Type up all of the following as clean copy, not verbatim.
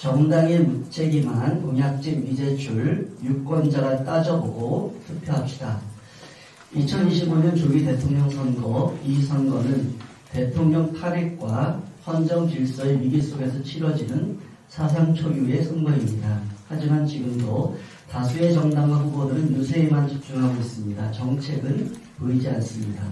정당의 무책임한 공약집 미제출 유권자가 따져보고 투표합시다. 2025년 조기 대통령 선거, 이 선거는 대통령 탄핵과 헌정 질서의 위기 속에서 치러지는 사상 초유의 선거입니다. 하지만 지금도 다수의 정당과 후보들은 유세에만 집중하고 있습니다. 정책은 보이지 않습니다.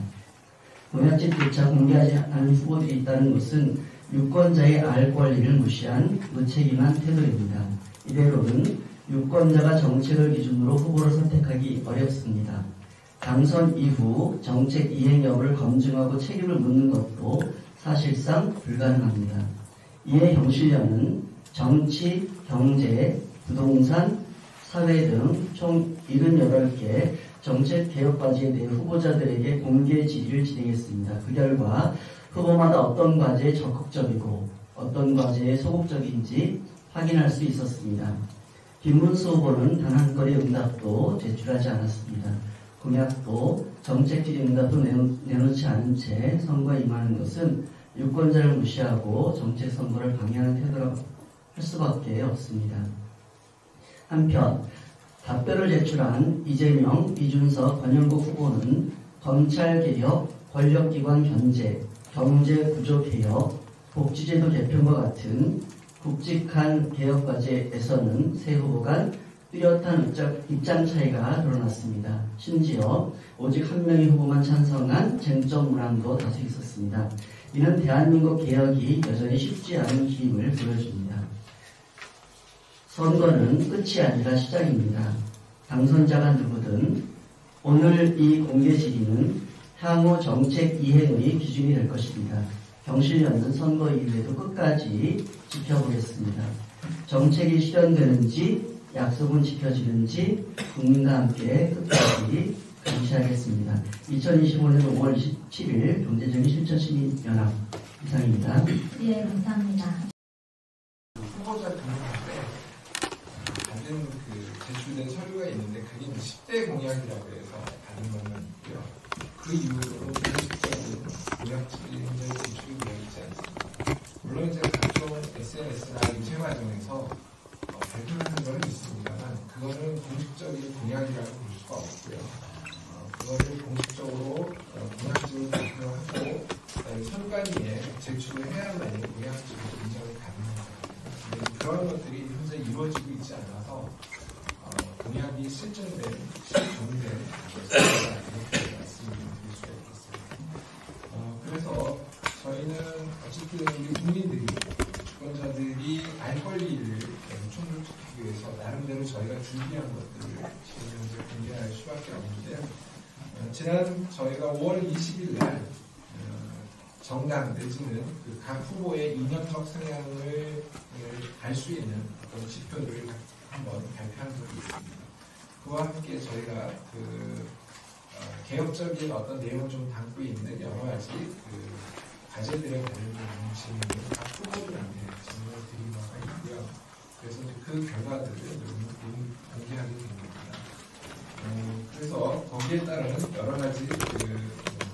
공약집조차 공개하지 않은 후보들이 있다는 것은 유권자의 알 권리를 무시한 무책임한 태도입니다. 이대로는 유권자가 정책을 기준으로 후보를 선택하기 어렵습니다. 당선 이후 정책 이행 여부를 검증하고 책임을 묻는 것도 사실상 불가능합니다. 이에 경실련은 정치, 경제, 부동산, 사회 등 총 78개 정책 개혁 과제에 대해 후보자들에게 공개 질의를 진행했습니다. 그 결과 후보마다 어떤 과제에 적극적이고 어떤 과제에 소극적인지 확인할 수 있었습니다. 김문수 후보는 단 한 건의 응답도 제출하지 않았습니다. 공약도 정책 질의 응답도 내놓지 않은 채 선거에 임하는 것은 유권자를 무시하고 정책 선거를 방해하는 태도라고 할 수밖에 없습니다. 한편 답변을 제출한 이재명, 이준석, 권영국 후보는 검찰개혁, 권력기관 견제, 경제구조개혁, 복지제도 개편과 같은 굵직한 개혁과제에서는 세 후보 간 뚜렷한 입장 차이가 드러났습니다. 심지어 오직 한 명의 후보만 찬성한 쟁점 문항도 다수 있었습니다. 이는 대한민국 개혁이 여전히 쉽지 않은 힘을 보여줍니다. 선거는 끝이 아니라 시작입니다. 당선자가 누구든 오늘 이 공개 질의는 향후 정책 이행의 기준이 될 것입니다. 경실련은 선거 이후에도 끝까지 지켜보겠습니다. 정책이 실현되는지 약속은 지켜지는지 국민과 함께 끝까지 감시하겠습니다. 2025년 5월 27일 경제적인 실천시민연합 이상입니다. 네, 감사합니다. 후보자 등록할 때 받은 제출된 서류가 있는데 그게 10대 공약이라고 해서 받은 것만 있고요. 그 이후로는 공식적인 공약들이 제출이 되어 있지 않습니다. 물론 이제 각종 SNS나 유세 과정에서 발표를 하는 것은 있습니다만 그거는 공식적인 공약이라고 볼 수가 없고요. 그거를 공식적으로 공약집을 발표하고 선관위에 제출을 해야만이 공약집을 인정이 가능합니다. 그런 것들이 현재 이루어지고 있지 않아서 공약이 실종된 것을 이렇게 말씀드릴 수가 있겠습니다. 그래서 저희는 어쨌든 우리 국민들이 주권자들이 알 권리를 충족시키기 위해서 나름대로 저희가 준비한 것들을 지금 현재 공개할 수밖에 없는데요. 지난 저희가 5월 20일 날 정당 내지는 각 후보의 이념적 성향을 알 수 있는 어떤 지표를 한번 발표한 적이 있습니다. 그와 함께 저희가 개혁적인 어떤 내용을 좀 담고 있는 여러 가지 과제들에 관련된 질문을 각 후보들한테 질문을 드린 바가 있고요. 그래서 그 결과들을 공개하게 됩니다. 그래서 거기에 따른 여러 가지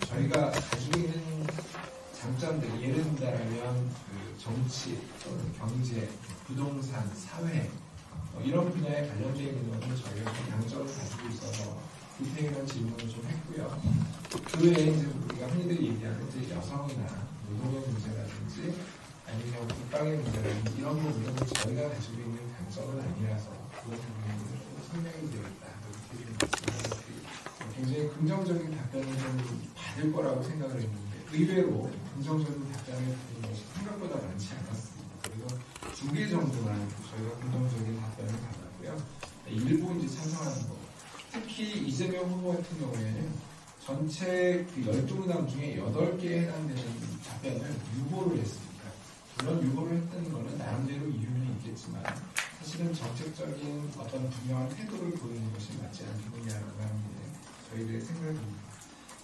저희가 가지고 있는 장점들, 예를 든다면 정치, 또는 경제, 부동산, 사회 이런 분야에 관련되어 있는 것은 저희가 좀 양적을 가지고 있어서 디테일한 질문을 좀 했고요. 그 외에 이제 우리가 흔히들 얘기하는 이제 여성이나 노동의 문제라든지 아니면 국방의 문제라든지 이런 부분은 저희가 가지고 있는 강점은 아니라서 그런 부분이 좀 선명히 되어 있다. 굉장히 긍정적인 답변을 좀 받을 거라고 생각을 했는데 의외로 긍정적인 답변을 받은 것이 생각보다 많지 않았습니다. 그래서 2개 정도만 저희가 긍정적인 답변을 받았고요. 일부 이제 찬성하는 거. 특히 이재명 후보 같은 경우에는 전체 12문항 중에 8개에 해당되는 답변을 유보를 했습니다. 물론 유보를 했다는 것은 나름대로 이유는 있겠지만 사실은 정책적인 어떤 분명한 태도를 보이는 것이 맞지 않겠느냐라고 하는 게 저희들의 생각입니다.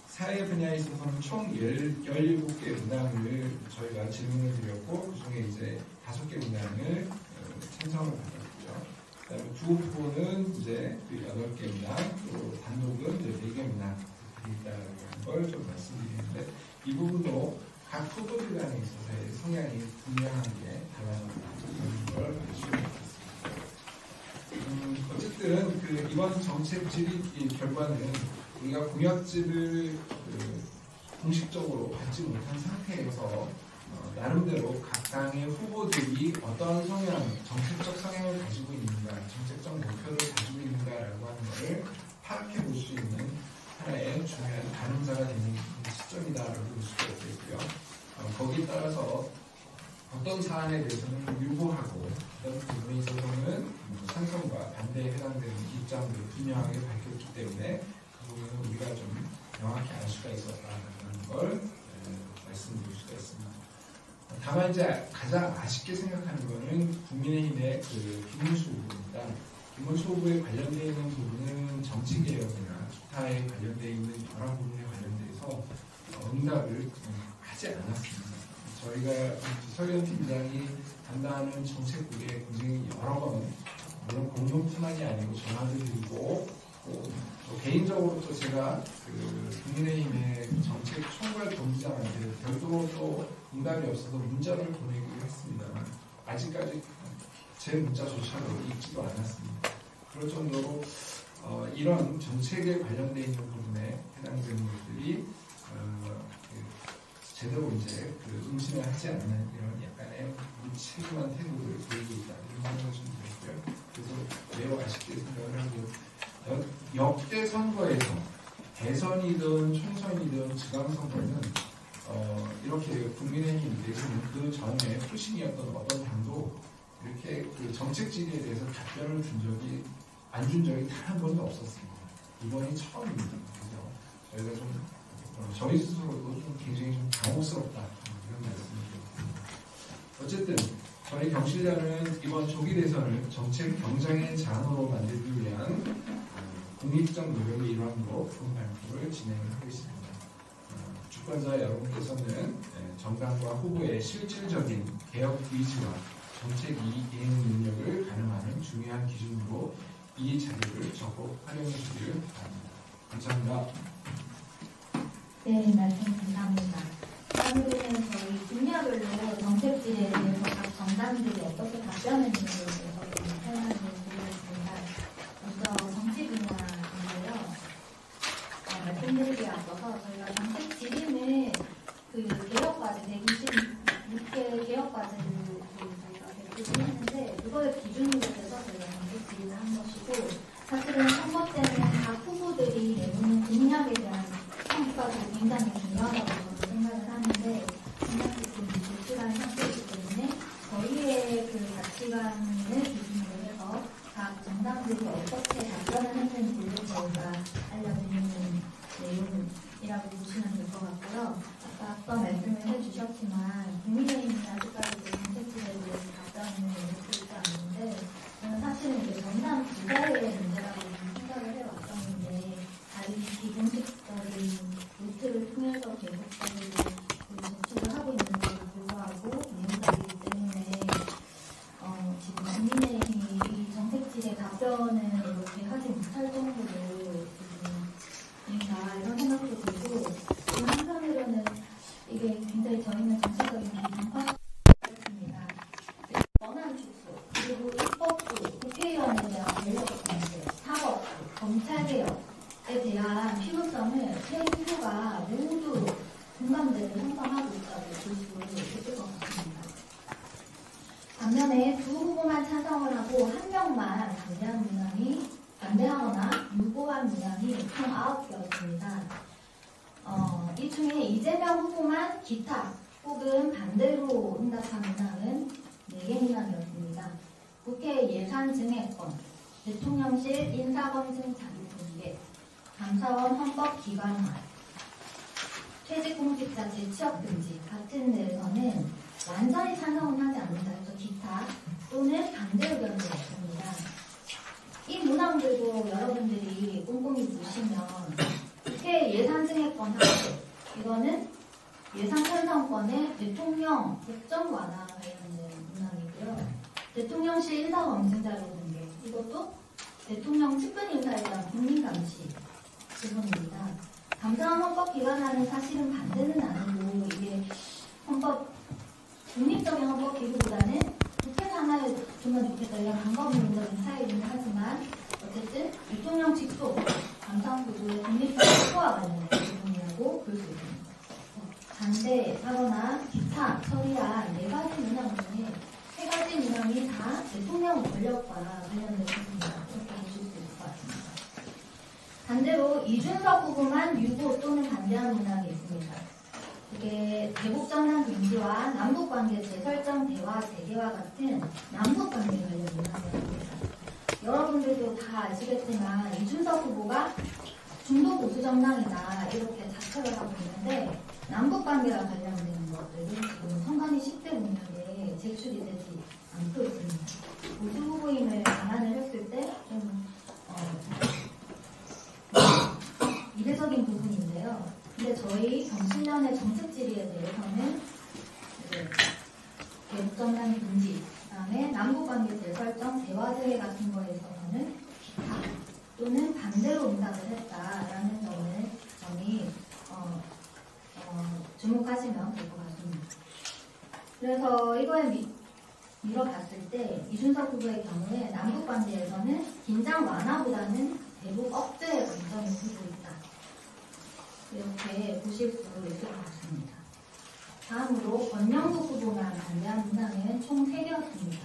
사회 분야에 있어서는 총 17개 문항을 저희가 질문을 드렸고 그 중에 이제 5개 문항을 찬성을 받았고요. 그다음에 두 후보는 이제 8개 문항, 또 단독은 이제 4개 문항 드리겠다라고 하는 걸 좀 말씀드리는데 이 부분도 각 후보들 간에 있어서의 성향이 분명하게 달라졌다는 걸 알 수 있습니다. 이번 정책 질의 결과는 우리가 공약지를 공식적으로 받지 못한 상태에서 나름대로 각 당의 후보들이 어떠한 성향, 정책적 성향을 가지고 있는가, 정책적 목표를 가지고 있는가라고 하는 것을 파악해 볼 수 있는 하나의 중요한 가늠자가 되는 시점이다라고 볼 수가 있겠고요. 거기에 따라서 어떤 사안에 대해서는 유보하고 어떤 부분에 있어서는 찬성과 반대에 해당되는 입장들을 분명하게 밝혔기 때문에 그 부분은 우리가 좀 명확히 알 수가 있었다는 걸 말씀드릴 수가 있습니다. 다만 이제 가장 아쉽게 생각하는 것은 국민의힘의 김문수 후보입니다. 김문수 후보에 관련되어 있는 부분은 정치개혁이나 기타에 관련되어 있는 여러 부분에 관련돼서 응답을 하지 않았습니다. 저희가 서현 팀장이 담당하는 정책국에 굉장히 여러 번, 물론 공동뿐만이 아니고 전화도 드리고, 또 개인적으로 또 제가 국민의힘의 정책 총괄 본부장한테 별도로 또 응답이 없어서 문자를 보내기로 했습니다만, 아직까지 제 문자조차도 읽지도 않았습니다. 그럴 정도로 이런 정책에 관련되어 있는 부분에 해당되는 것들이 제대로 이제 응신을 하지 않는 이런 약간의 무책임한 태도를 보이고 있다 이런 생각을 좀 들었고요. 그래서 매우 아쉽게 생각을 하고 역대 선거에서 대선이든 총선이든 지방선거는 이렇게 국민의힘 내지는 그 전에 표심이었던 어떤 당도 이렇게 정책 질의에 대해서 답변을 안 준 적이 단 한 번도 없었습니다. 이번이 처음입니다. 그래서 저희가 좀 저희 스스로도 좀 굉장히 좀 당혹스럽다 이런 말씀을 드렸습니다. 어쨌든 저희 경실련은 이번 조기 대선을 정책 경쟁의 장으로 만들기 위한 국립적 노력의 일환으로 본 발표를 진행을 하고 있습니다. 주권자 여러분께서는 정당과 후보의 실질적인 개혁 의지와 정책 이행 능력을 가늠하는 중요한 기준으로 이 자료를 적극 활용해 주기를 바랍니다. 감사합니다. 네, 말씀 감사합니다. 다음으로는 저희 분야별로 정책질에 대해서 각 정당들이 어떻게 답변했는지에 대해서 좀 설명을 드리겠습니다. 먼저 정치 분야인데요. 말씀드리기에 앞서서 저희가 정책 질의는 개혁과제 126개 개혁과제를 저희가 발표를 했는데 그거를 기준으로 해서 저희가 정책 질의를 한 것이고 사실은 선거 때는 각 후보들이 내놓는 공약에 대한 평가도 굉장히 중요하다고 저는 생각을 하는데 공약이 좀 불필요한 상태이기 때문에 저희의 가치관을 기준으로 해서 각 정당들이 어떻게 답변을 했는지를 저희가 알려드리는 내용이라고 보시면 될 것 같고요. 아까 앞서 말씀을 해주셨지만 국민의힘이 아직까지도 정책질에 대해서 답변을 내놓고 있지 않는데 저는 사실은 이게 전남 부자의 문제라고 생각을 해왔었는데 다른 비공식적인 루트를 통해서 계속적으로 접촉을 하고 있는데도 불구하고 내용들이기 때문에 지금 국민의힘이 이 정책질의 답변을 이렇게 하지 못할 정도로 인가 이런 생각도 들고 또 한편으로는 이게 굉장히 저희는 정치적인 비판입니다. 원안 축소 그리고 입법부 국회의원에 대한 권력적 관계 사법 검찰개혁에 대한 필요성을 세 후보가 모두 공감대를 형성하고 있다고 볼 수 있을 것 같습니다. 반면에 두 후보만 찬성을 하고 한 명만 반대하거나 유보한 문항이 총 9개였습니다. 이 중에 이재명 후보만 기타 혹은 반대로 응답한 문항은 4개 문항이었습니다. 국회 예산증액권, 대통령실 인사검증 자료공개, 감사원 헌법기관화, 퇴직공직자 재취업 금지 같은 데에서는 완전히 찬성은 하지 않는다. 그래서 기타 또는 반대 의견이 있습니다. 이 문항들도 여러분들이 꼼꼼히 보시면 국회 예산증액권 확대, 이거는 예산 편성권의 대통령 국정 완화 관련된 문항이고요. 대통령실 인사검증자료 공개, 이것도 대통령 측근 인사에 대한 국민감시 부분입니다. 감사원 헌법기관화는 사실은 반대는 아니고 이게 국립적인 헌법기구보다는 국회 하나 주면 좋겠다 이런 방법론적인 차이는 하지만 어쨌든 대통령 직속 감사원구조의 독립성 확보와 관련된 부분이라고 볼 수 있습니다. 반대하거나 기타 처리한 4가지 문항 중에 3가지 문항이 다 대통령 권력과 관련된 부분이다. 이렇게 보실 수 있을 것 같습니다. 반대로 이준석 후보만 유보 또는 반대하는 문항이 있습니다. 이게 대북전환 금지와 남북관계 재설정 대화 재개와 같은 남북관계 관련 문항입니다. 여러분들도 다 아시겠지만 이준석 후보가 중도 보수 정당이다 이렇게 자처를 하고 있는데 남북관계와 관련된 것들은 지금 선관위 10대 문항에 제출이 되지 않고 있습니다. 보수 후보임을 감안을 했을 때 좀 이례적인 부분인데요. 근데 저희 경신련의 정책 질의에 대해서는 대북전환 금지, 그다음에 남북관계 재설정 대화 재개 같은 거에 있어서는 기타 또는 반대로 응답을 했다라는 점이 주목하시면 될 것 같습니다. 그래서 이거에 밀어봤을 때 이준석 후보의 경우에 남북관계에서는 긴장 완화보다는 대북 억제의 관점이 두고 있다. 이렇게 보실 수 있을 것 같습니다. 다음으로 권영국 후보가 반대한 문항은 총 3개였습니다.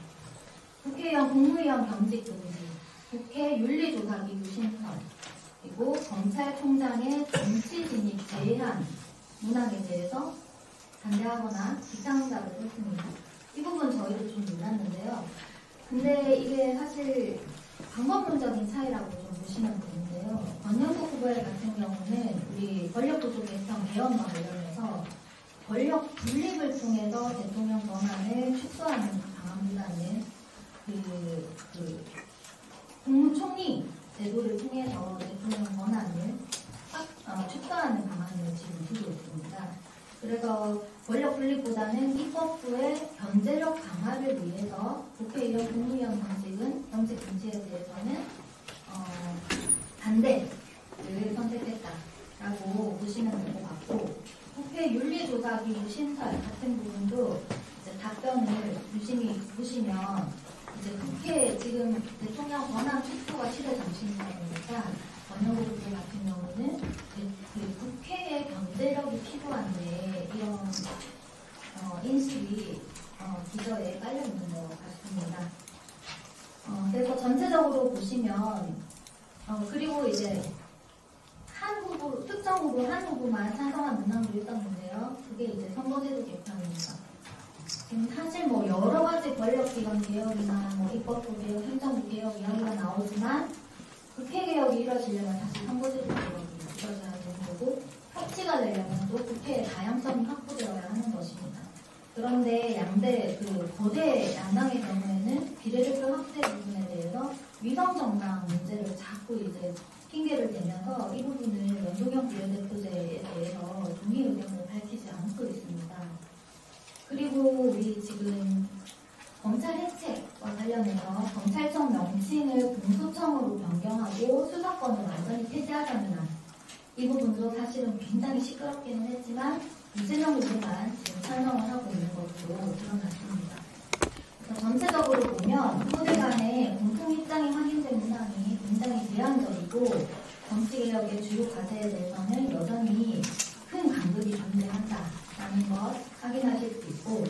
국회의원, 국무위원 겸직 금지, 국회 윤리조사기구 신설, 그리고 검찰총장의 정치 진입 제한 문항에 대해서 반대하거나 비상응답을 했습니다. 이 부분 저희도 좀 놀랐는데요. 근데 이게 사실 방법론적인 차이라고 좀 보시면 되는데요. 권영국 후보 같은 경우는 우리 권력구조 개편 개헌과 관련해서 권력 분립을 통해서 대통령 권한을 축소하는 방안보다는 국무총리 제도를 통해서 대통령 권한을 축소하는 방안을 지금 두고 있습니다. 그래서 권력 분립보다는 입법부의 견제력 강화를 위해서 국회의원, 국무위원 정책 금지에 대해서는 반대를 선택했다라고 보시면 될 것 같고, 국회 윤리조사기구 신설 같은 부분도 이제 답변을 유심히 보시면 이제 국회 지금 대통령 권한 축소가 시대 정신이니까 권영국 후보 같은 경우는 그 국회의 견제력이 필요한데 이런 인식이 기저에 깔려 있는 것 같습니다. 그래서 전체적으로 보시면 그리고 이제 한 후보, 특정 후보 한 후보만 찬성한 문항도 있었는데요. 그게 이제 선거제도 개편입니다. 지금 사실 뭐 여러 가지 권력기관 개혁이나 뭐 입법부 개혁, 행정부 개혁 이야기가 나오지만 국회 개혁이 이루어지려면 다시 선거제도 개혁이 이루어져야 되는 거고, 협치가 되려면 또 국회의 다양성이 확보되어야 하는 것입니다. 그런데 양대 거대 양당의 경우에는 비례대표 확대 부분에 대해서 위성정당 문제를 자꾸 이제 핑계를 대면서 이 부분을 연동형 비례대표제에 대해서 동의 의견을 밝히지 않고 있습니다. 그리고 우리 지금 검찰 해체와 관련해서 검찰청 명칭을 공수청으로 변경하고 수사권을 완전히 폐지하자는 안, 이 부분도 사실은 굉장히 시끄럽기는 했지만 이재명 후보만 지금 찬성을 하고 있는 것으로 드러났습니다. 그래서 전체적으로 보면 후보들 간의 공통 입장이 확인된 문항이 굉장히 제한적이고 정치개혁의 주요 과제에 대해서는 여전히 큰 간극이 존재한다라는 것 확인하실 수 있고,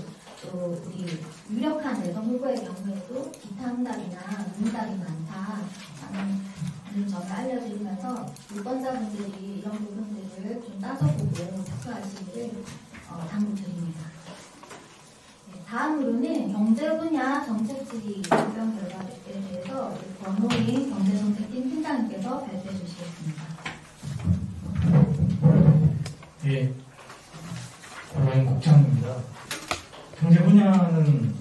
또 우리 유력한 대선 후보의 경우에도 기타 응답이나 응답이 많다라는 점을 알려드리면서 유권자분들이 이런 부분들을 좀 따져보고 투표하시기를 당부드립니다. 네, 다음으로는 경제 분야 정책 질의 답변 결과에 대해서 권호인 경제정책팀 팀장님께서 발표해 주시겠습니다. 예, 권호인 국장입니다. 경제 분야는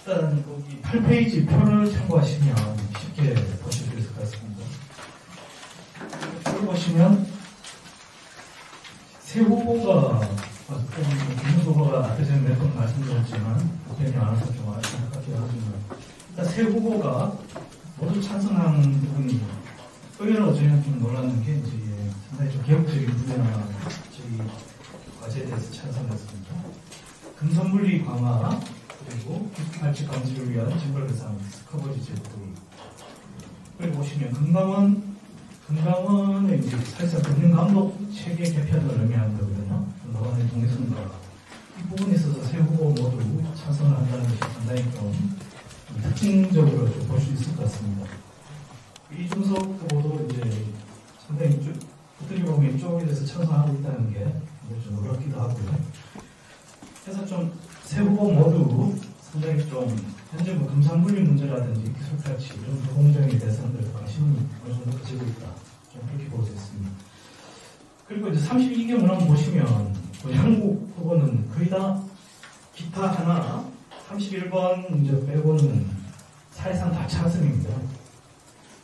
일단 거기 8페이지 표를 참고하시면 쉽게 보실 수 있을 것 같습니다. 표를 보시면 새 후보가 김문수 후보가 앞에 전에 몇 번 말씀드렸지만 답변이 안 와서 좀 안타깝게 하지만 일단 새 후보가 모두 찬성하는 부분이 의외로 저희는 좀 놀랐는 게 이제 상당히 좀 개혁적인 분야 저희 과제에 대해서 찬성했습니다. 금성분리 강화, 그리고 발칙 감지를 위한 징벌 대상 스커버지 제도들이. 그리고 보시면 금강원의 이제 사실상 금융감독 체계 개편을 의미하는 거거든요. 금강원의 동의선거. 이 부분에 있어서 세 후보 모두 찬성을 한다는 것이 상당히 좀 특징적으로 볼 수 있을 것 같습니다. 이준석 후보도 이제 상당히 어떻게 보면 이쪽에 대해서 찬성하고 있다는 게 좀 놀랍기도 하고요. 그래서 좀 세 후보 모두 상당히 좀 현재 뭐 금상분리 문제라든지 기술탈취 이런 불공정의 대상들 관심이 어느 정도 가지고 있다. 좀 그렇게 볼 수 있습니다. 그리고 이제 32경을 보시면 한국 후보는 거의 다 기타 하나 31번 문제 빼고는 사실상 다 찬성입니다.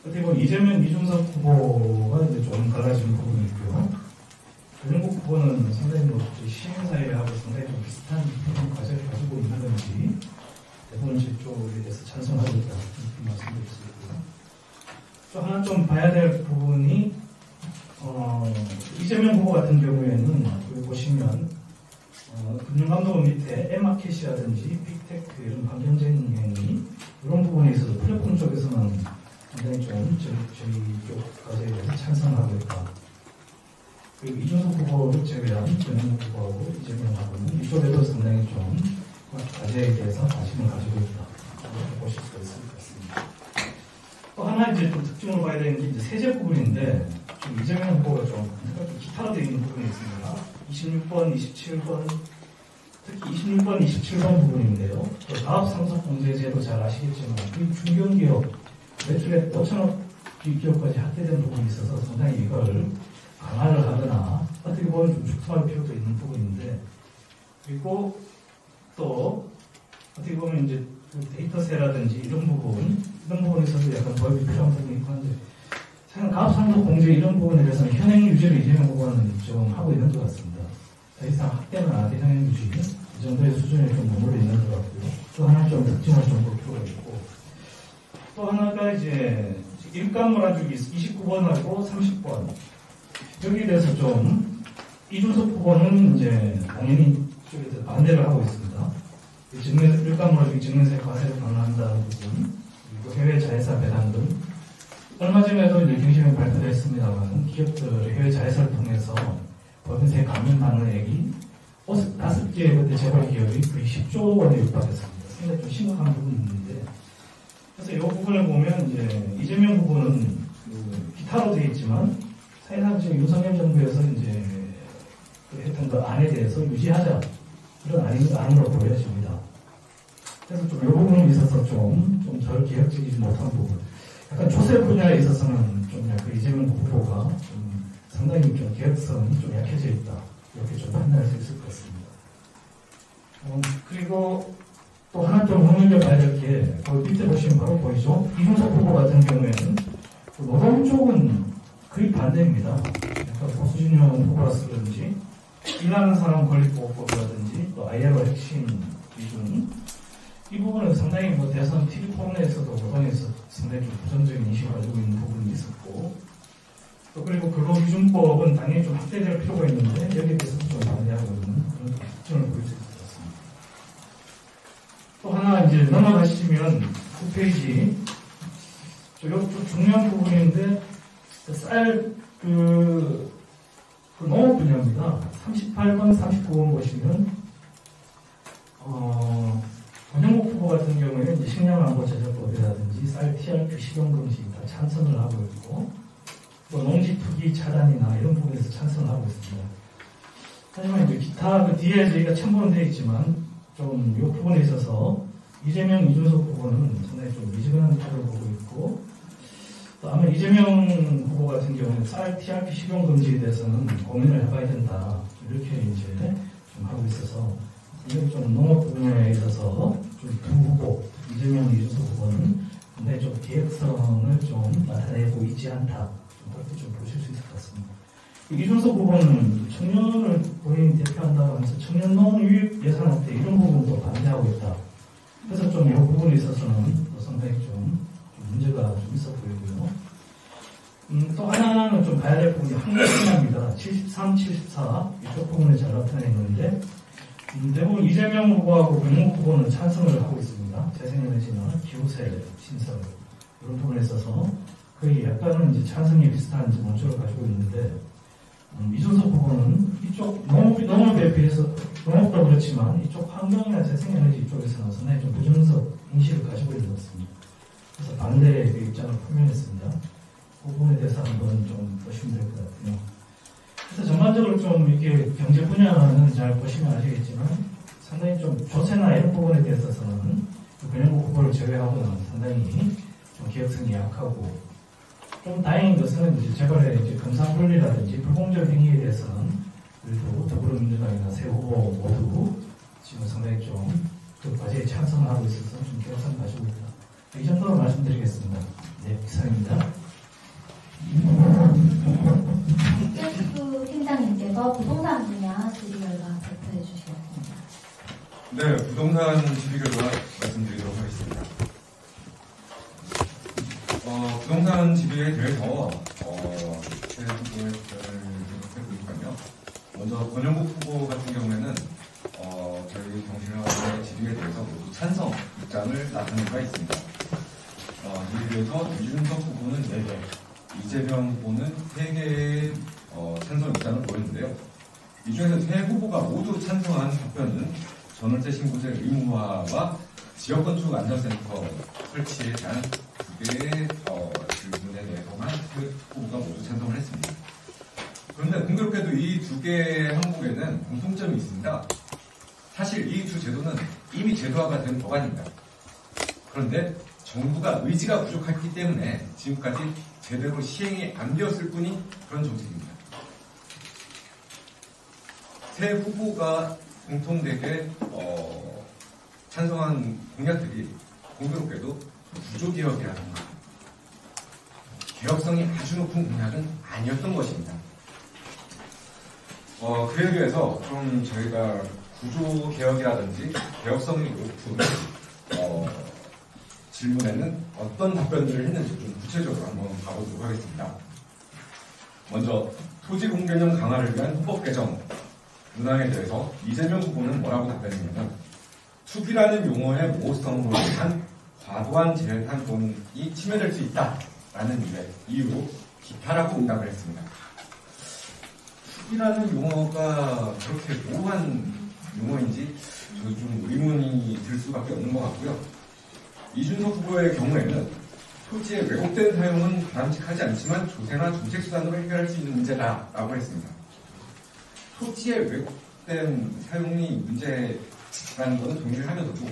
어떻게 보면 이재명, 이준석 후보가 이제 좀 갈라지는 부분이 있고요. 전영국 후보는 상당히 뭐 시민사회하고 상당히 좀 비슷한 과제를 가지고 있는 건지 대부분 쪽에 대해서 찬성하고 있다. 이렇게 말씀드릴 수 있고요. 또 하나 좀 봐야 될 부분이 이재명 후보 같은 경우에는 여기 보시면 금융감독원 밑에 앱마켓이라든지 빅테크 이런 환경적인 행위 이런 부분에 있어서 플랫폼 쪽에서는 상당히 좀 저희 쪽 과제에 대해서 찬성하고 있다. 그리고 이준석 후보를 제외한 전영국 후보하고 이재명하고는 이쪽에도 상당히 좀 과제에 대해서 관심을 가지고 있다. 이렇게 보실 수가 있을 것 같습니다. 또 하나 이제 좀 특징으로 봐야 되는 게 이제 세제 부분인데 좀 이재명 후보가 좀 기타로 되어 있는 부분이 있습니다. 26번, 27번, 특히 26번, 27번 부분인데요. 가압상속공제제도 잘 아시겠지만 그 중견기업 매출액 5천억 기업까지 확대된 부분이 있어서 상당히 이걸 강화를 하거나 어떻게 보면 좀 축소할 필요도 있는 부분인데 그리고 또 어떻게 보면 이제 데이터세라든지 이런 부분에서도 약간 도입이 필요한 부분이 있고 한데 가압상속공제 이런 부분에 대해서는 현행 유지를 이재명 후보는 좀 하고 있는 것 같습니다. 더 이상 확대는 안 하되 현행 유지 이 정도의 수준에 좀 머물러 있는 것 같고요. 또 하나 좀 특징을 좀 볼 필요가 있고 또 하나가 이제 일감몰아주기 29번하고 30번 여기에 대해서 좀 이준석 후보는 이제 당연히 쪽에서 반대를 하고 있습니다. 일감몰아주기 증명세 과세를 강화한다는 부분 그리고 해외 자회사 배당 등 얼마 전에도 이제 경심에 발표됐습니다만 기업들의 해외 자회사를 통해서 법인세 감면받는 액이 5개의 그때 재벌 기업이 거의 10조 원에 육박했습니다. 상당히 좀 심각한 부분이 있는데 그래서 이 부분을 보면 이제 이재명 후보는 기타로 되어 있지만 사실상 지금 윤석열 정부에서 이제 했던 그 안에 대해서 유지하자 이런 안으로 보여집니다. 그래서 좀 이 부분에 있어서 좀 덜 개혁적이지 못한 부분. 약간 조세 분야에 있어서는 좀 약간 이재명 후보가 좀 상당히 좀 개혁성이 좀 약해져 있다. 이렇게 좀 판단할 수 있을 것 같습니다. 그리고 또 하나 좀 눈여겨봐야 될 게, 거기 밑에 보시면 바로 보이죠? 이준석 후보 같은 경우에는 노동 쪽은 거의 반대입니다. 약간 보수진영 후보라서든지, 일하는 사람 권리보호법이라든지, 또 ILO 핵심 기준, 이 부분은 상당히 뭐 대선 TV 토론에서도 노동에서 상당히 좀 부정적인 인식을 가지고 있는 부분이 있었고, 또 그리고 근로기준법은 당연히 좀 확대될 필요가 있는데, 여기에 대해서도 좀 반대하고 있는 그런 특징을 보일 수 있을 것 같습니다. 또 하나 이제 넘어가시면 9페이지, 좀 중요한 부분인데, 그 농업 분야입니다. 38번, 39번 보시면, 권영국 후보 같은 경우에는 이제 식량안보제조법이라든지 쌀 TRP 식용금지 다 찬성을 하고 있고, 또 농지 투기 차단이나 이런 부분에서 찬성을 하고 있습니다. 하지만 이제 기타 그 뒤에 저희가 첨부는 되어 있지만, 좀 이 부분에 있어서 이재명, 이준석 후보는 상당히 좀 미지근한態度를 보고 있고, 또 아마 이재명 후보 같은 경우는 쌀 TRP 식용금지에 대해서는 고민을 해봐야 된다. 이렇게 이제 좀 하고 있어서, 이건 좀 농업 분야에 있어서 좀 두 후보, 이재명, 이준석 후보는 상당히 좀 개혁성을 좀 나타내고 있지 않다. 좀 그렇게 좀 보실 수 있을 것 같습니다. 이준석 후보는 청년을 본인이 대표한다고 하면서 청년 노동 유입 예산 확대 이런 부분도 반대하고 있다. 그래서 좀 이 부분에 있어서는 상당히 좀 문제가 좀 있어 보이고요. 또 하나는 좀 봐야 될 부분이 한국분야입니다. 73, 74 이쪽 부분에 잘 나타내 있는데 대부분 이재명 후보하고 명목 후보는 찬성을 하고 있습니다. 재생에너지나 기후세 신설 이런 부분에 있어서 거의 약간은 이제 찬성이 비슷한 논조를 가지고 있는데 이준석 후보는 이쪽 농업에 비해서 농업도 그렇지만 이쪽 환경이나 재생에너지 쪽에서는 상당히 좀 부정적 인식을 가지고 있는 것 같습니다. 그래서 반대의 그 입장을 표명했습니다. 그 부분에 대해서 한번 좀 보시면 될 것 같아요. 그래서 전반적으로 좀 이렇게 경제 분야는 잘 보시면 아시겠지만 상당히 좀 조세나 이런 부분에 대해서는 변형국 후보를 제외하고는 상당히 좀 개혁성이 약하고 좀 다행인 것은 이제 재벌의 이제 금상분리라든지 불공정 행위에 대해서는 그래도 더불어민주당이나 새 후보 모두 지금 상당히 좀 그 과제에 찬성하고 있어서 좀 개혁성 가지고 있다. 이 정도로 말씀드리겠습니다. 네, 이상입니다. 박재수 팀장님께서 부동산 분야 질의 결과 발표해 주시겠습니다. 네, 부동산 질의 결과 말씀드리도록 하겠습니다. 부동산 질의에 대해서 제 후보의 답변을 해보니까요. 먼저 권영국 후보 같은 경우에는 저희 경실련의 질의에 대해서 모두 찬성 입장을 나타낸 바 있습니다. 이에 대해서 이준석 후보는 4개, 이재명 후보는 3개의 찬성 입장을 보였는데요. 이 중에서 3 후보가 모두 찬성한 답변은 전월세 신고제 의무화와 지역건축 안전센터 설치에 대한 2개의 질문에 대해서만 그 후보가 모두 찬성을 했습니다. 그런데 공교롭게도 이 2개의 항목에는 공통점이 있습니다. 사실 이 두 제도는 이미 제도화가 된 법안입니다. 그런데 정부가 의지가 부족했기 때문에 지금까지 제대로 시행이 안 되었을 뿐인 그런 정책입니다. 3 후보가 공통되게 찬성한 공약들이 공교롭게도 구조개혁이라든가 개혁성이 아주 높은 공약은 아니었던 것입니다. 그에 비해서 좀 저희가 구조개혁이라든지 개혁성이 높은 질문에는 어떤 답변들을 했는지 좀 구체적으로 한번 가보도록 하겠습니다. 먼저 토지공개념 강화를 위한 헌법 개정 문항에 대해서 이재명 후보는 뭐라고 답변했냐면 투기라는 용어의 모호성으로 인한 과도한 재산권이 침해될 수 있다라는 이유로 기타라고 응답을 했습니다. 투기라는 용어가 그렇게 모호한 용어인지 저도 좀 의문이 들 수밖에 없는 것 같고요. 이준석 후보의 경우에는 토지의 왜곡된 사용은 바람직하지 않지만 조세나 정책수단으로 해결할 수 있는 문제다라고 했습니다. 토지의 왜곡된 사용이 문제라는 것은 동의를 하면서도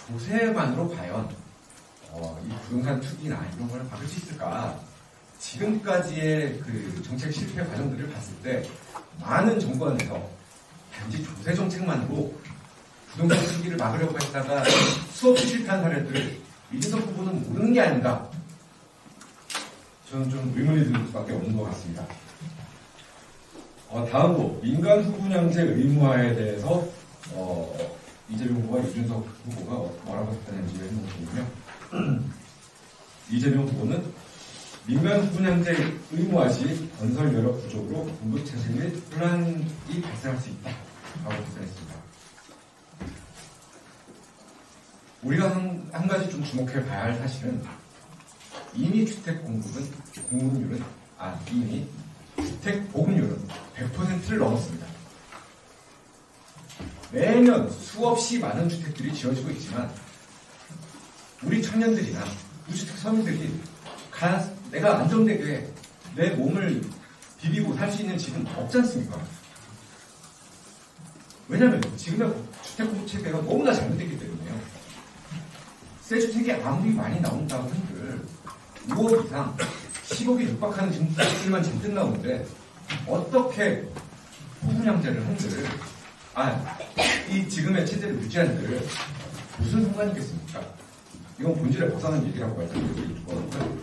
조세만으로 과연 이 부동산 투기나 이런 걸 막을 수 있을까? 지금까지의 그 정책 실패 과정들을 봤을 때 많은 정권에서 단지 조세 정책만으로 부동산 투기를 막으려고 했다가 수없이 실패한 사례들을 이준석 후보는 모르는 게 아닌가? 저는 좀 의문이 드는 수밖에 없는 것 같습니다. 다음으로 민간 후분양제 의무화에 대해서 이재명 후보와 이준석 후보가 뭐라고 답변했는지 해보면요. 이재명 후보는 민간 후분양제 의무화 시 건설 여력 부족으로 공급 체증 및 혼란이 발생할 수 있다라고 답변했습니다. 우리가 한 가지 좀 주목해 봐야 할 사실은 이미 주택 공급률은 이미 주택 보급률은 100%를 넘었습니다. 매년 수없이 많은 주택들이 지어지고 있지만 우리 청년들이나 무주택 서민들이 내가 안정되게 내 몸을 비비고 살 수 있는 집은 없지 않습니까? 왜냐하면 지금의 주택 공급 체계가 너무나 잘못됐기 때문에요. 새 주택이 아무리 많이 나온다고 한들 5억 이상 10억이 육박하는 집들만 잔뜩 나오는데 어떻게 후분양제를 한들 이 지금의 체제를 유지한들 무슨 상관이 있겠습니까? 이건 본질에 벗어난 얘기라고 말씀드릴 수가 없고요.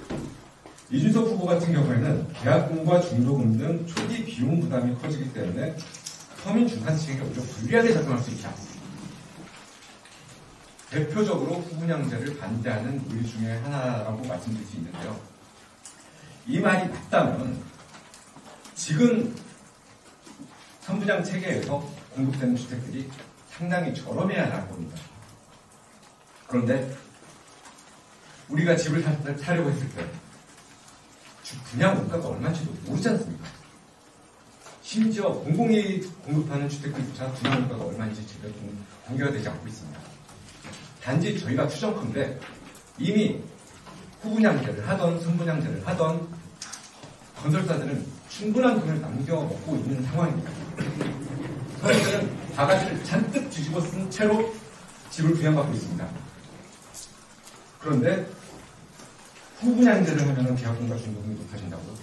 이준석 후보 같은 경우에는 계약금과 중도금 등 초기 비용 부담이 커지기 때문에 서민 중산층에게 오히려 불리하게 작용할 수 있다. 대표적으로 후분양제를 반대하는 우리 중에 하나라고 말씀드릴 수 있는데요. 이 말이 맞다면 지금 선분양 체계에서 공급되는 주택들이 상당히 저렴해야 할 겁니다. 그런데 우리가 집을 사려고 했을 때 분양 물가가 얼마인지도 모르지 않습니까? 심지어 공공이 공급하는 주택들조차 분양 물가가 얼마인지 제대로 공개가 되지 않고 있습니다. 단지 저희가 추정컨대 이미 후분양제를 하던 선분양제를 하던 건설사들은 충분한 돈을 남겨 먹고 있는 상황입니다. 서민들은 바가지를 잔뜩 뒤집어 쓴 채로 집을 분양받고 있습니다. 그런데 후분양제를 하면 계약금과 중도금이 높아진다고요?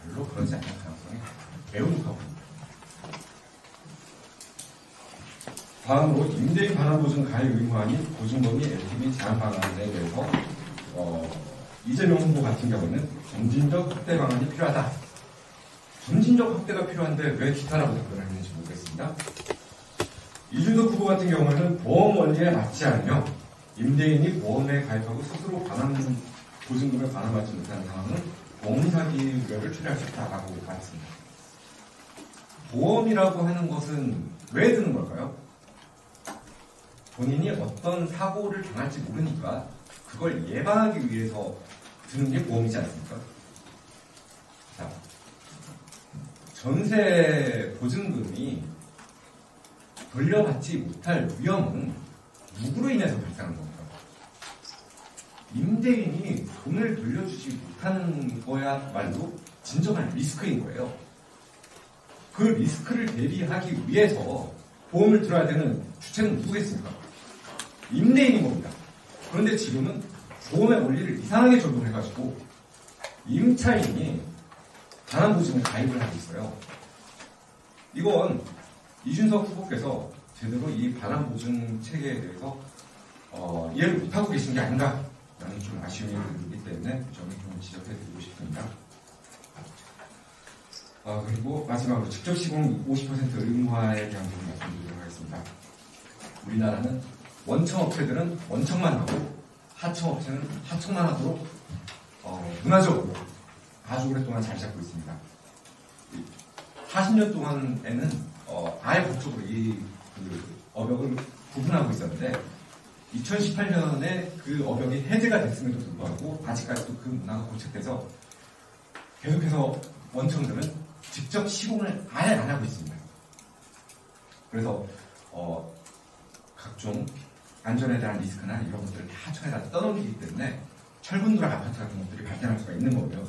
별로 그러지 않을 가능성이 매우 높아 보입니다. 다음으로 임대인 반환보증 가입 의무화니 보증금이 LTV 제한 방안에 대해서 이재명 후보 같은 경우는 점진적 확대 방안이 필요하다. 점진적 확대가 필요한데 왜 기타라고 답변을 했는지 모르겠습니다. 이준석 후보 같은 경우는 보험 원리에 맞지 않으며 임대인이 보험에 가입하고 스스로 보증금을 반환받지 못하는 상황은 보험사기 우려를 초래할 수 있다고 말했습니다. 보험이라고 하는 것은 왜 드는 걸까요? 본인이 어떤 사고를 당할지 모르니까 그걸 예방하기 위해서 드는 게 보험이지 않습니까? 자, 전세 보증금이 돌려받지 못할 위험은 누구로 인해서 발생하는 겁니까? 임대인이 돈을 돌려주지 못하는 거야말로 진정한 리스크인 거예요. 그 리스크를 대비하기 위해서 보험을 들어야 되는 주체는 누구겠습니까? 임대인인 겁니다. 그런데 지금은 보험의 원리를 이상하게 적용해가지고 임차인이 반환보증을 가입을 하고 있어요. 이건 이준석 후보께서 제대로 이 반환보증 체계에 대해서 이해를 못하고 계신 게 아닌가 라는 좀 아쉬움이 들기 때문에 저는 좀 지적해드리고 싶습니다. 그리고 마지막으로 직접 시공 50% 의무화에 대한 부분 말씀드리도록 하겠습니다. 우리나라는 원청 업체들은 원청만 하고 하청 업체는 하청만 하도록 문화적으로 아주 오랫동안 잘 잡고 있습니다. 40년 동안에는 아예 법적으로 이 업역을 구분하고 있었는데 2018년에 그 업역이 해제가 됐음에도 불구하고 아직까지도 그 문화가 고착돼서 계속해서 원청들은 직접 시공을 아예 안 하고 있습니다. 그래서 각종 안전에 대한 리스크나 이런 것들을 다 하청에다 떠넘기기 때문에 철분누락 아파트 같은 것들이 발생할 수가 있는 거고요.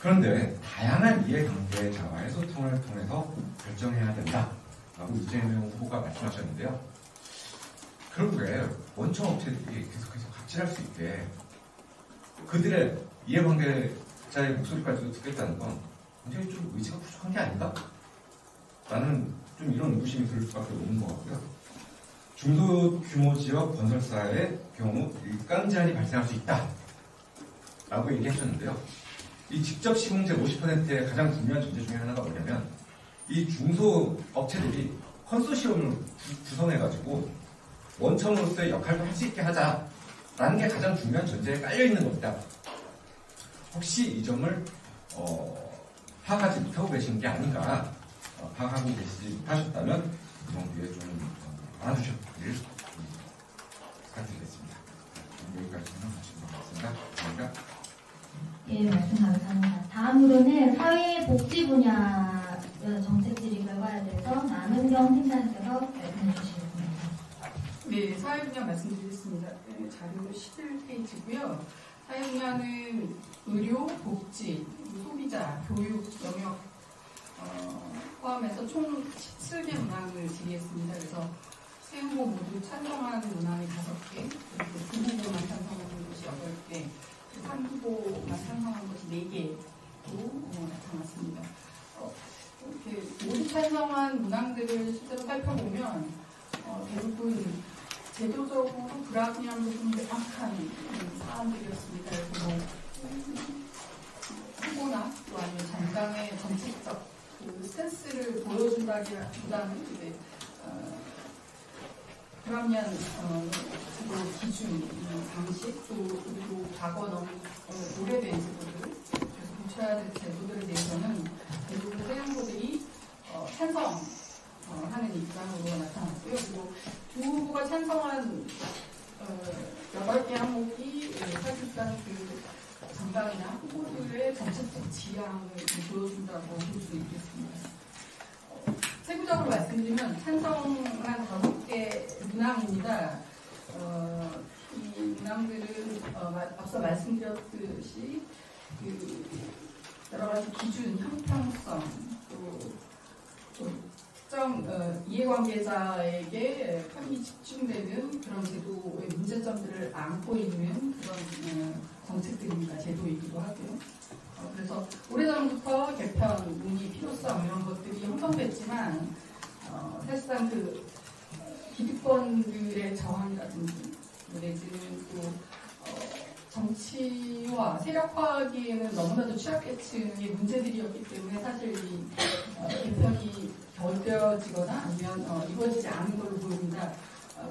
그런데 다양한 이해관계자와의 소통을 통해서 결정해야 된다라고 이재명 후보가 말씀하셨는데요. 결국에 원청 업체들이 계속해서 갑질할 수 있게 그들의 이해관계자의 목소리까지도 듣겠다는 건 굉장히 좀 의지가 부족한 게 아닌가? 라는 좀 이런 의구심이 들 수밖에 없는 것 같고요. 중소규모 지역 건설사의 경우 일감 제한이 발생할 수 있다 라고 얘기하셨는데요. 이 직접 시공제 50%의 가장 중요한 전제 중에 하나가 뭐냐면 이 중소업체들이 컨소시엄을 구성해가지고 원청으로서의 역할도 할 수 있게 하자라는 게 가장 중요한 전제에 깔려있는 겁니다. 혹시 이 점을 파악하지 못하고 계신 게 아닌가, 파악하고 계시지 못하셨다면 그 정도에 좀 알아주셨길 부탁드리겠습니다. 여기까지는 하신 것 같습니다. 감사합니다. 예, 말씀 감사합니다. 다음으로는 사회복지 분야 정책 질의 결과에 대해서 남은경 팀장님께서 말씀해 주시겠습니다. 네, 사회 분야 말씀드리겠습니다. 네, 자료 11페이지고요. 사회 분야는 의료, 복지, 소비자, 교육 영역 포함해서 총 17개 문항을 질의했습니다. 그래서 세 후보 모두 찬성한 문항이 5개, 그리고 두 후보만 찬성한 것이 8개, 3 후보만 찬성한 것이 4개로 나타났습니다. 이렇게 모두 찬성한 문항들을 실제로 살펴보면 대부분 제도적으로 불합리함도 좀 명확한 사안들이었습니다. 그래서 후보나 또 아니면 장관의 정책적 그 스탠스를 보여준다기보다는 이제 불합리한 제도 기준, 방식, 또 그리고 과거 너무 오래된 제도들, 그래서 고쳐야 될 제도들에 대해서는 대부분 새 후보들이 지향을 보여준다고 볼 수 있겠습니다. 세부적으로 말씀드리면 찬성한 5개 문항입니다. 이 문항들은 앞서 말씀드렸듯이 여러 가지 기준, 형평성, 또 특정 이해관계자에게 편이 집중되는 그런 제도의 문제점들을 안고 있는 그런 정책들입니다. 제도이기도 하고요. 그래서 오래전부터 개편, 논의, 필요성 이런 것들이 형성됐지만 사실상 그 기득권들의 저항이라든지 내지는 또 정치와 세력화하기에는 너무나도 취약계층의 문제들이었기 때문에 사실 이 개편이 더뎌지거나 아니면 이루어지지 않은 걸로 보입니다.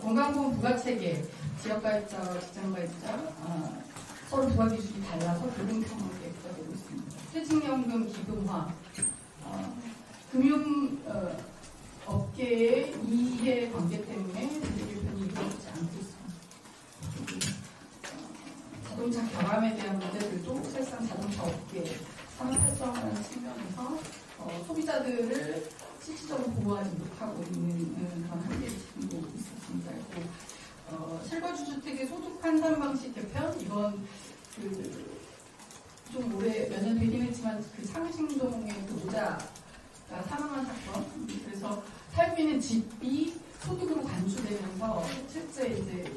건강보험 부가체계, 지역가입자와 직장가입자 서로 부가 기준이 달라서 불공평하게 부과되고 있습니다. 퇴직연금 기금화, 금융 업계의 이해 관계 때문에 개편이 이루어지지 않고 있습니다. 자동차 결함에 대한 문제들도 사실상 자동차 업계 산업 활성화라는 측면에서 소비자들을 실질적으로 보호하지 못하고 있는 그런 한계의 지금도 있었습니다. 그리고 실거주주택의 소득 판단 방식 개편, 이건 좀 오래 몇 년 되긴 했지만 그 상신동의 그 모자가 사망한 사건, 그래서 살고 있는 집이 소득으로 간주되면서 실제 이제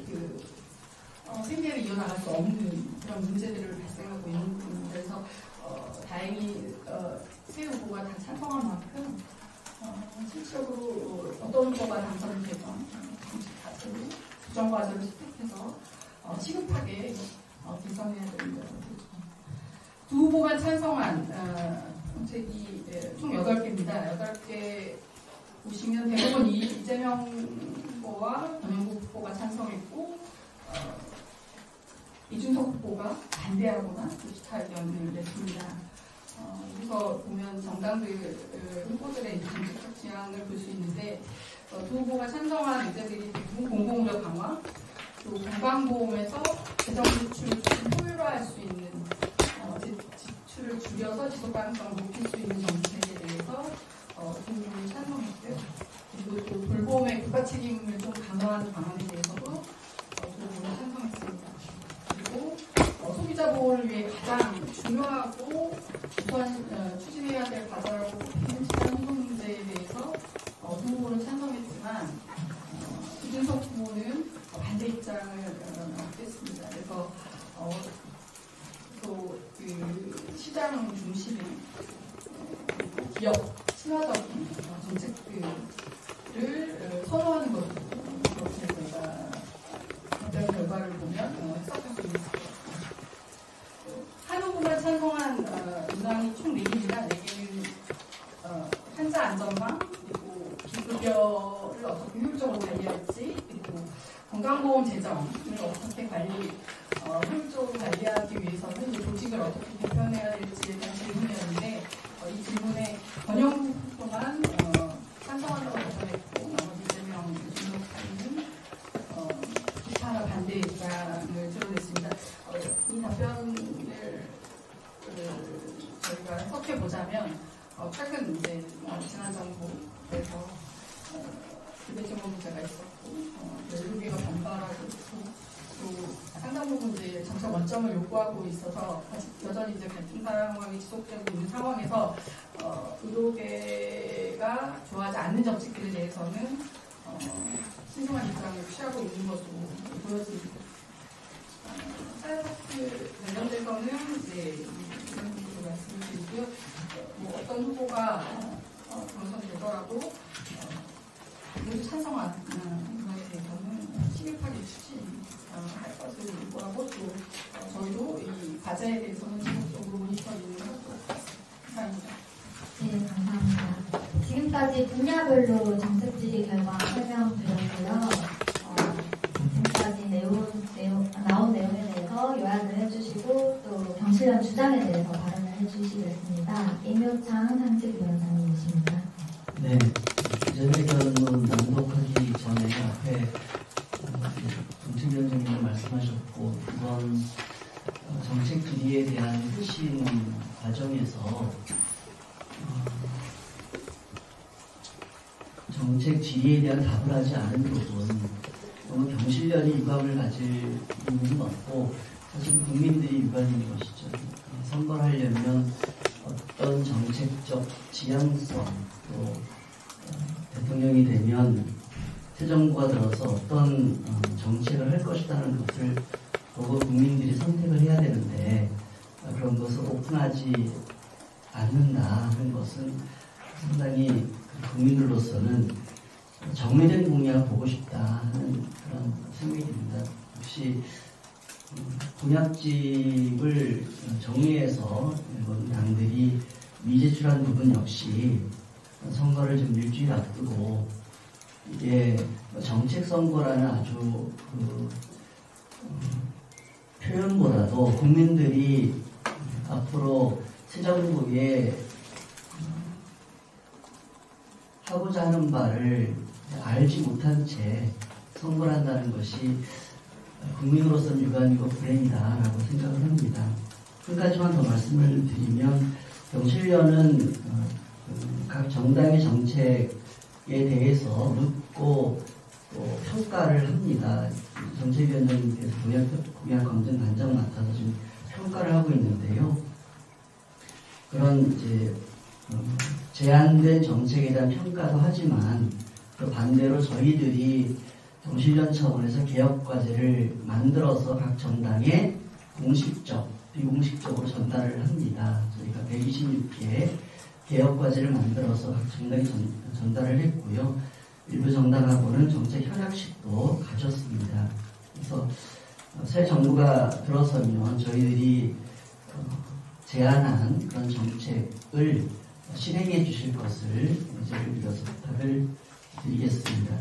생계를 이어나갈 수 없는 그런 문제들을 발생하고 있는 부분입니다. 그래서 다행히 새 후보가 다 찬성한 만큼 실질적으로 어떤 후보가 당선이 되건 정책 과제로 조정 과제를 수립해서 시급하게 개선해야 됩니다. 두 후보가 찬성한 정책이 총 8개입니다. 8개 보시면 대부분 이재명 후보와 권영국 후보가 찬성했고 이준석 후보가 반대하거나 불출타 의견을 냈습니다. 여기서 보면 정당들 후보들의 정책적 지향을 볼 수 있는데 두 후보가 찬성한 의제들이 대부분 공공의료 강화, 또 건강보험에서 재정 지출을 효율화할 수 있는 지출을 줄여서 지속 가능성을 높일 수 있는 정책에 대해서 두 후보를 찬성했고요. 그리고 또 돌봄의 국가 책임을 좀 강화하는 방안에 대해서도 두 후보를 찬성했습니다. 그리고 소비자 보호를 위해 가장 중요하고 우선 추진해야 될 과제라고 꼽히는 시장 혼동 문제에 대해서 두 후보는 찬성했지만 이준석 후보는 반대 입장을 냈습니다. 그래서 또 시장 중심의 기업 친화적인 정책들을 선호하는 것으로 그렇게 저희가 답변 결과를 보면 해석할 수 있을 것 같습니다. 한 후보만 찬성한 문항이 총 4개입니다. 4개는 환자 안전망, 그리고 기급여를 어떻게 효율적으로 관리할지, 그리고 건강보험 재정을 어떻게 효율적으로 관리하기 위해서는 조직을 어떻게 개편해야 될지에 대한 질문이었는데 이 질문에 권영국 후보만 찬성한다고 답변했고 나머지 이재명, 이준석 사이는 비판과 반대 입장을 드러냈습니다. 이 답변을 저희가 해석해 보자면 최근 이제 지난 정부에서 기대증후 문제가 있었고 연루비가 반발하고 또 상당 부분 이제 정책 원점을 요구하고 있어서 아직 여전히 이제 갈등 상황이 지속되고 있는 상황에서 의료계가 좋아하지 않는 정책들에 대해서는 신중한 입장을 취하고 있는 것으로 보여집니다. 사이버스 관련돼서는 이제 말씀을 드리고요. 어떤 후보가 당선이 되더라도 모두 찬성하는 그거에 대해서는 시급하게 추진할 것을 요구하고 또 저희도 이 과제에 대해서는 지속적으로 모니터링을 하도록 하겠습니다. 네, 감사합니다. 지금까지 분야별로 정책 질의 결과 설명드렸고요. 지금까지 나온 내용에 대해서 요약을 해주시고 또 경실련 주장에 대해서 발언을 해주시겠습니다. 임효창 상직 변호사님이십니다. 네, 기자회견은 낭독하기 전에 앞에 정책위원장님이 말씀하셨고 이번 정책 질의에 대한 핵심 과정에서 정책 질의에 대한 답을 하지 않은 부분, 너무 경실련이 유감을 가질 부분은 없고 사실 국민들이 유감인 것이죠. 선거를 하려면 어떤 정책적 지향성, 또 대통령이 되면 새 정부가 들어서 어떤 정책을 할 것이라는 것을 보고 국민들이 선택을 해야 되는데 그런 것을 오픈하지 않는다 하는 것은 상당히 국민으로서는 정리된 공약을 보고 싶다 하는 그런 생각이 듭니다. 혹시 공약집을 정리해서 일본 당들이 미제출한 부분 역시 선거를 좀 일주일 앞두고 이게 정책 선거라는 아주 표현보다도 국민들이 앞으로 새 정부에 하고자 하는 바를 알지 못한 채 선거를 한다는 것이 국민으로서는 유감이고 불행이다라고 생각을 합니다. 한 가지만 더 말씀을 드리면 경실련은 각 정당의 정책에 대해서 묻고 또 평가를 합니다. 정책위원장님께서 공약 검증 단장 맡아서 지금 평가를 하고 있는데요. 그런 이제 제한된 정책에 대한 평가도 하지만 그 반대로 저희들이 정실련 차원에서 개혁과제를 만들어서 각 정당에 공식적, 비공식적으로 전달을 합니다. 저희가 126개 개혁과제를 만들어서 각 정당에 전달을 했고요. 일부 정당하고는 정책 협약식도 가졌습니다. 그래서 새 정부가 들어서면 저희들이 제안한 그런 정책을 실행해 주실 것을 이제를 빌어서 부탁을 드리겠습니다.